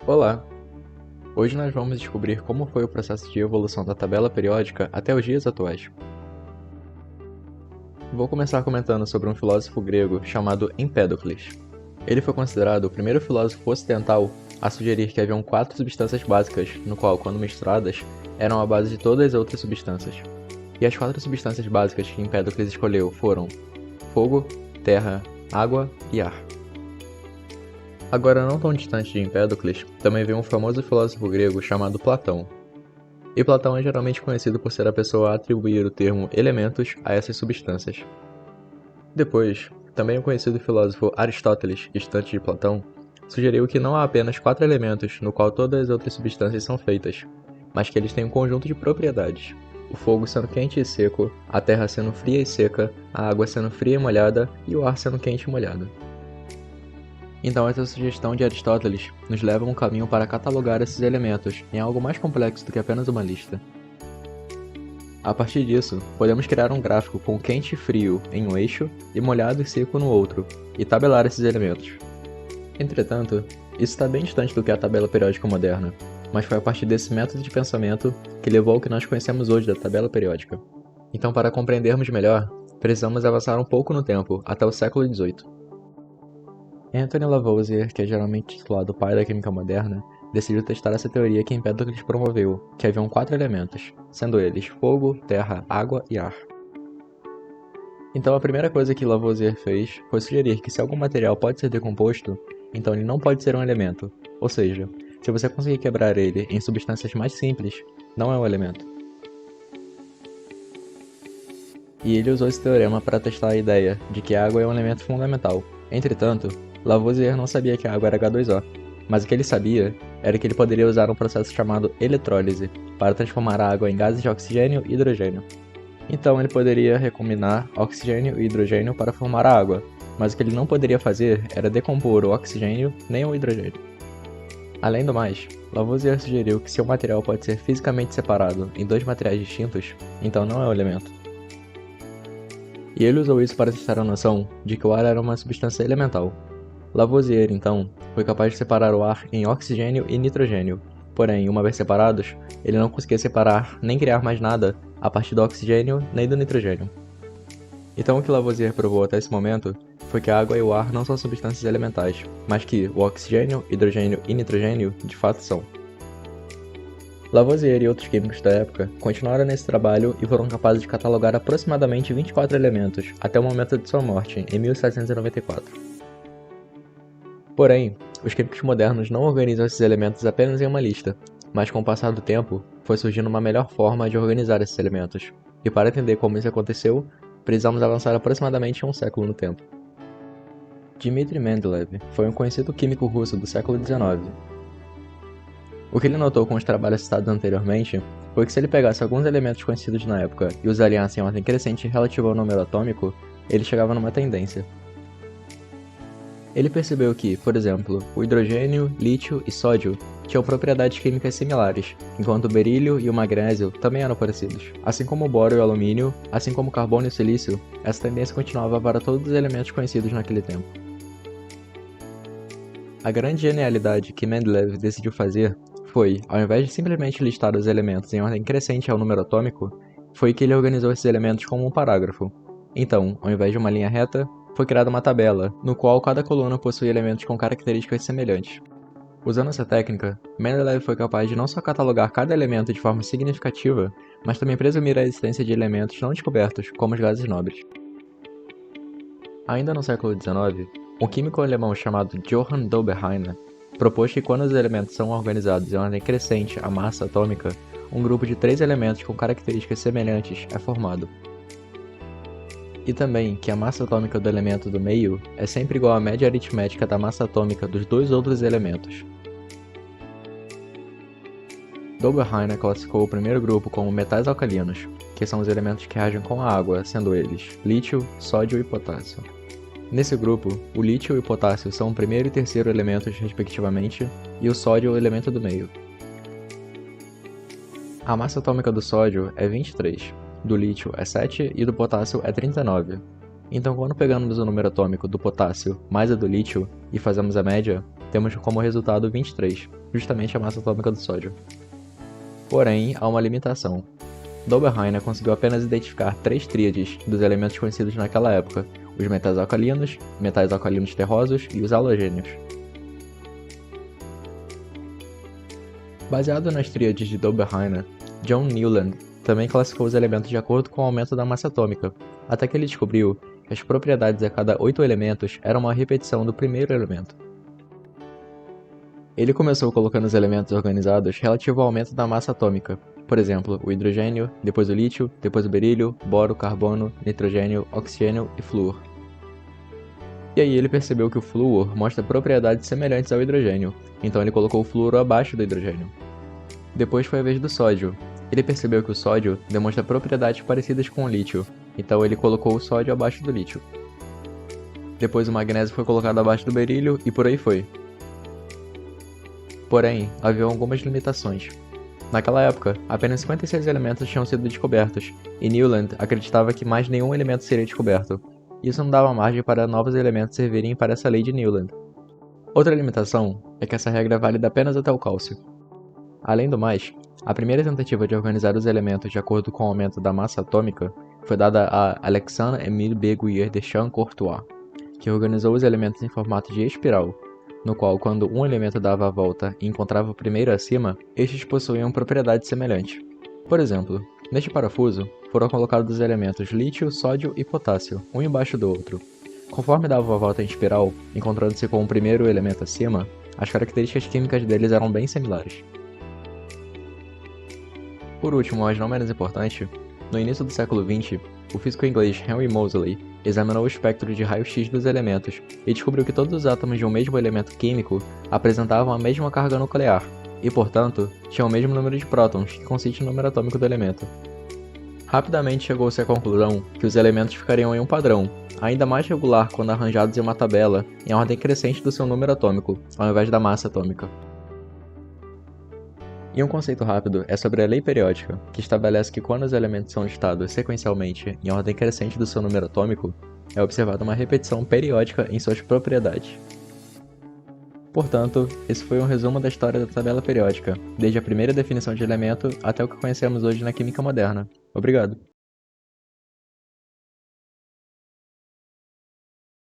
Olá! Hoje nós vamos descobrir como foi o processo de evolução da tabela periódica até os dias atuais. Vou começar comentando sobre um filósofo grego chamado Empédocles. Ele foi considerado o primeiro filósofo ocidental a sugerir que haviam 4 substâncias básicas, no qual, quando misturadas, eram a base de todas as outras substâncias. E as 4 substâncias básicas que Empédocles escolheu foram fogo, terra, água e ar. Agora, não tão distante de Empédocles, também veio um famoso filósofo grego chamado Platão. E Platão é geralmente conhecido por ser a pessoa a atribuir o termo elementos a essas substâncias. Depois, também o conhecido filósofo Aristóteles, distante de Platão, sugeriu que não há apenas 4 elementos no qual todas as outras substâncias são feitas, mas que eles têm um conjunto de propriedades. O fogo sendo quente e seco, a terra sendo fria e seca, a água sendo fria e molhada e o ar sendo quente e molhado. Então essa sugestão de Aristóteles nos leva a um caminho para catalogar esses elementos em algo mais complexo do que apenas uma lista. A partir disso, podemos criar um gráfico com quente e frio em um eixo e molhado e seco no outro, e tabelar esses elementos. Entretanto, isso está bem distante do que é a tabela periódica moderna, mas foi a partir desse método de pensamento que levou ao que nós conhecemos hoje da tabela periódica. Então, para compreendermos melhor, precisamos avançar um pouco no tempo, até o século XVIII. Anthony Lavoisier, que é geralmente titulado pai da química moderna, decidiu testar essa teoria que Empédocles promoveu, que haviam 4 elementos, sendo eles fogo, terra, água e ar. Então a primeira coisa que Lavoisier fez foi sugerir que se algum material pode ser decomposto, então ele não pode ser um elemento, ou seja, se você conseguir quebrar ele em substâncias mais simples, não é um elemento. E ele usou esse teorema para testar a ideia de que a água é um elemento fundamental. Entretanto, Lavoisier não sabia que a água era H2O, mas o que ele sabia era que ele poderia usar um processo chamado eletrólise para transformar a água em gases de oxigênio e hidrogênio. Então ele poderia recombinar oxigênio e hidrogênio para formar a água, mas o que ele não poderia fazer era decompor o oxigênio nem o hidrogênio. Além do mais, Lavoisier sugeriu que se um material pode ser fisicamente separado em 2 materiais distintos, então não é um elemento. E ele usou isso para testar a noção de que o ar era uma substância elemental. Lavoisier, então, foi capaz de separar o ar em oxigênio e nitrogênio, porém, uma vez separados, ele não conseguia separar nem criar mais nada a partir do oxigênio nem do nitrogênio. Então o que Lavoisier provou até esse momento foi que a água e o ar não são substâncias elementais, mas que o oxigênio, hidrogênio e nitrogênio de fato são. Lavoisier e outros químicos da época continuaram nesse trabalho e foram capazes de catalogar aproximadamente 24 elementos até o momento de sua morte, em 1794. Porém, os químicos modernos não organizam esses elementos apenas em uma lista, mas com o passar do tempo, foi surgindo uma melhor forma de organizar esses elementos. E para entender como isso aconteceu, precisamos avançar aproximadamente um século no tempo. Dmitry Mendeleev foi um conhecido químico russo do século XIX. O que ele notou com os trabalhos citados anteriormente foi que se ele pegasse alguns elementos conhecidos na época e os alinhasse em ordem crescente relativa ao número atômico, ele chegava numa tendência. Ele percebeu que, por exemplo, o hidrogênio, lítio e sódio tinham propriedades químicas similares, enquanto o berílio e o magnésio também eram parecidos. Assim como o bório e o alumínio, assim como o carbono e o silício, essa tendência continuava para todos os elementos conhecidos naquele tempo. A grande genialidade que Mendeleev decidiu fazer foi, ao invés de simplesmente listar os elementos em ordem crescente ao número atômico, foi que ele organizou esses elementos como um parágrafo. Então, ao invés de uma linha reta, foi criada uma tabela, no qual cada coluna possui elementos com características semelhantes. Usando essa técnica, Mendeleev foi capaz de não só catalogar cada elemento de forma significativa, mas também presumir a existência de elementos não descobertos, como os gases nobres. Ainda no século XIX, um químico alemão chamado Johann Dobereiner propôs que quando os elementos são organizados em ordem crescente à massa atômica, um grupo de 3 elementos com características semelhantes é formado. E também que a massa atômica do elemento do meio é sempre igual à média aritmética da massa atômica dos 2 outros elementos. Dobereiner classificou o primeiro grupo como metais alcalinos, que são os elementos que reagem com a água, sendo eles lítio, sódio e potássio. Nesse grupo, o lítio e o potássio são o primeiro e terceiro elementos respectivamente, e o sódio é o elemento do meio. A massa atômica do sódio é 23, do lítio é 7 e do potássio é 39. Então quando pegamos o número atômico do potássio mais a do lítio e fazemos a média, temos como resultado 23, justamente a massa atômica do sódio. Porém, há uma limitação. Dobereiner conseguiu apenas identificar 3 tríades dos elementos conhecidos naquela época: os metais alcalinos terrosos e os halogênios. Baseado nas tríades de Dobereiner, John Newland também classificou os elementos de acordo com o aumento da massa atômica, até que ele descobriu que as propriedades a cada 8 elementos eram uma repetição do primeiro elemento. Ele começou colocando os elementos organizados relativo ao aumento da massa atômica, por exemplo, o hidrogênio, depois o lítio, depois o berílio, boro, carbono, nitrogênio, oxigênio e flúor. E aí ele percebeu que o flúor mostra propriedades semelhantes ao hidrogênio, então ele colocou o flúor abaixo do hidrogênio. Depois foi a vez do sódio. Ele percebeu que o sódio demonstra propriedades parecidas com o lítio, então ele colocou o sódio abaixo do lítio. Depois o magnésio foi colocado abaixo do berílio e por aí foi. Porém, havia algumas limitações. Naquela época, apenas 56 elementos tinham sido descobertos, e Newland acreditava que mais nenhum elemento seria descoberto. Isso não dava margem para novos elementos servirem para essa lei de Newland. Outra limitação é que essa regra é válida apenas até o cálcio. Além do mais, a primeira tentativa de organizar os elementos de acordo com o aumento da massa atômica foi dada a Alexandre-Émile Beguier de Champ-Courtois, que organizou os elementos em formato de espiral, no qual, quando um elemento dava a volta e encontrava o primeiro acima, estes possuíam propriedades semelhantes. Por exemplo, neste parafuso foram colocados os elementos lítio, sódio e potássio, um embaixo do outro. Conforme dava a volta em espiral, encontrando-se com o primeiro elemento acima, as características químicas deles eram bem similares. Por último, mas não menos importante, no início do século XX, o físico inglês Henry Moseley examinou o espectro de raio-x dos elementos e descobriu que todos os átomos de um mesmo elemento químico apresentavam a mesma carga nuclear e, portanto, tinham o mesmo número de prótons, que consiste no número atômico do elemento. Rapidamente chegou-se à conclusão que os elementos ficariam em um padrão, ainda mais regular quando arranjados em uma tabela em ordem crescente do seu número atômico, ao invés da massa atômica. E um conceito rápido é sobre a lei periódica, que estabelece que quando os elementos são listados sequencialmente em ordem crescente do seu número atômico, é observada uma repetição periódica em suas propriedades. Portanto, esse foi um resumo da história da tabela periódica, desde a primeira definição de elemento até o que conhecemos hoje na química moderna. Obrigado!